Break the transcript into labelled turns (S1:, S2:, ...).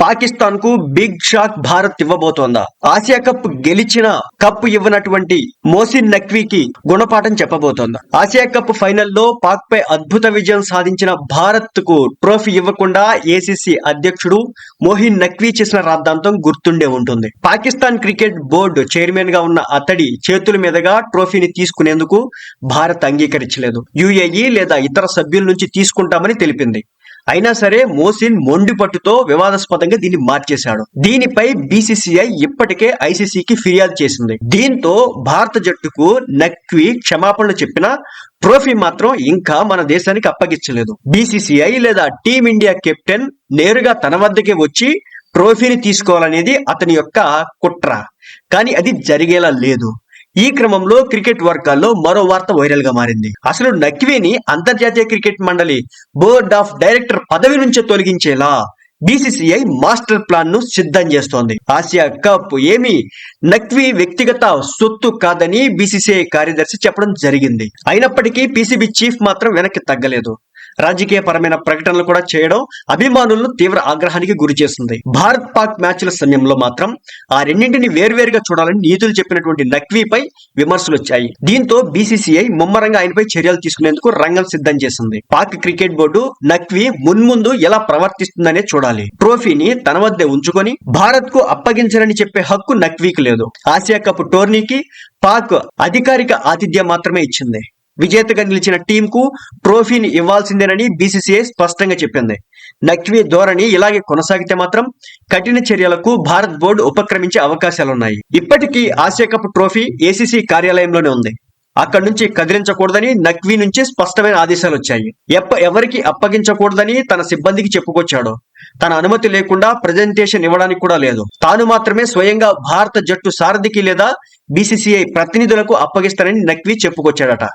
S1: పాకిస్తాన్ కు big shock Bharat ఇవ్వబోతోందా? Asia cup గెలిచిన కప్ ఇవ్వనటువంటి మోసిన్ నఖ్వీకి గుణపాఠం చెప్పబోతోందా? ఆసియా కప్ ఫైనల్లో పాక్ పై అద్భుత విజయం సాధించిన భారత్ కు ట్రోఫీ ఇవ్వకుండా ఏసీసీ అధ్యక్షుడు మోహిన్ నఖ్వీ చేసిన రాద్ధాంతం గుర్తుండే ఉంటుంది. పాకిస్తాన్ క్రికెట్ బోర్డు చైర్మన్ గా ఉన్న అతడి చేతుల మీదుగా ట్రోఫీని తీసుకునేందుకు భారత్ అంగీకరించలేదు. యుఏఈ లేదా ఇతర సభ్యుల నుంచి తీసుకుంటామని తెలిపింది. అయినా సరే మోసిన్ మొండి పట్టుతో వివాదాస్పదంగా దీన్ని మార్చేశాడు. దీనిపై బీసీసీఐ ఇప్పటికే ఐసీసీకి ఫిర్యాదు చేసింది. దీంతో భారత జట్టుకు నఖ్వీ క్షమాపణలు చెప్పినా ట్రోఫీ మాత్రం ఇంకా మన దేశానికి అప్పగించలేదు. బీసీసీఐ లేదా టీమిండియా కెప్టెన్ నేరుగా తన వద్దకే వచ్చి ట్రోఫీని తీసుకోవాలనేది అతని యొక్క కుట్ర. కానీ అది జరిగేలా లేదు. ఈ క్రమంలో క్రికెట్ వర్గాల్లో మరో వార్త వైరల్ గా మారింది. అసలు నఖ్వీని అంతర్జాతీయ క్రికెట్ మండలి బోర్డ్ ఆఫ్ డైరెక్టర్ పదవి నుంచి తొలగించేలా బీసీసీఐ మాస్టర్ ప్లాన్ ను సిద్ధం చేస్తోంది. ఆసియా కప్ ఏమి నఖ్వీ వ్యక్తిగత సొత్తు కాదని బీసీసీఐ కార్యదర్శి చెప్పడం జరిగింది. అయినప్పటికీ పీసీబీ చీఫ్ మాత్రం వెనక్కి తగ్గలేదు. రాజకీయ పరమైన ప్రకటనలు కూడా చేయడం అభిమానులను తీవ్ర ఆగ్రహానికి గురి చేస్తుంది. భారత్ పాక్ మ్యాచ్ల సమయంలో మాత్రం ఆ రెండింటిని వేర్వేరుగా చూడాలని నీతులు చెప్పినటువంటి నఖ్వీపై విమర్శలు వచ్చాయి. దీంతో బీసీసీఐ ముమ్మరంగా ఆయనపై చర్యలు తీసుకునేందుకు రంగం సిద్ధం చేసింది. పాక్ క్రికెట్ బోర్డు నఖ్వీ మున్ముందు ఎలా ప్రవర్తిస్తుందనే చూడాలి. ట్రోఫీని తన వద్దే ఉంచుకొని భారత్ కు అప్పగించాలని చెప్పే హక్కు నఖ్వీకి లేదు. ఆసియా కప్ టోర్నీకి పాక్ అధికారిక ఆతిథ్యం మాత్రమే ఇచ్చింది. విజేతగా నిలిచిన టీం కు ట్రోఫీని ఇవ్వాల్సిందేనని బీసీసీఐ స్పష్టంగా చెప్పింది. నఖ్వీ ధోరణి ఇలాగే కొనసాగితే మాత్రం కఠిన చర్యలకు భారత్ బోర్డు ఉపక్రమించే అవకాశాలున్నాయి. ఇప్పటికీ ఆసియా కప్ ట్రోఫీ ఏసీసీ కార్యాలయంలోనే ఉంది. అక్కడి నుంచి కదిలించకూడదని నఖ్వీ నుంచి స్పష్టమైన ఆదేశాలు వచ్చాయి. ఎవరికి అప్పగించకూడదని తన సిబ్బందికి చెప్పుకొచ్చాడు. తన అనుమతి లేకుండా ప్రజెంటేషన్ ఇవ్వడానికి కూడా లేదు. తాను మాత్రమే స్వయంగా భారత జట్టు సారథికి లేదా బీసీసీఐ ప్రతినిధులకు అప్పగిస్తానని నఖ్వీ చెప్పుకొచ్చాడట.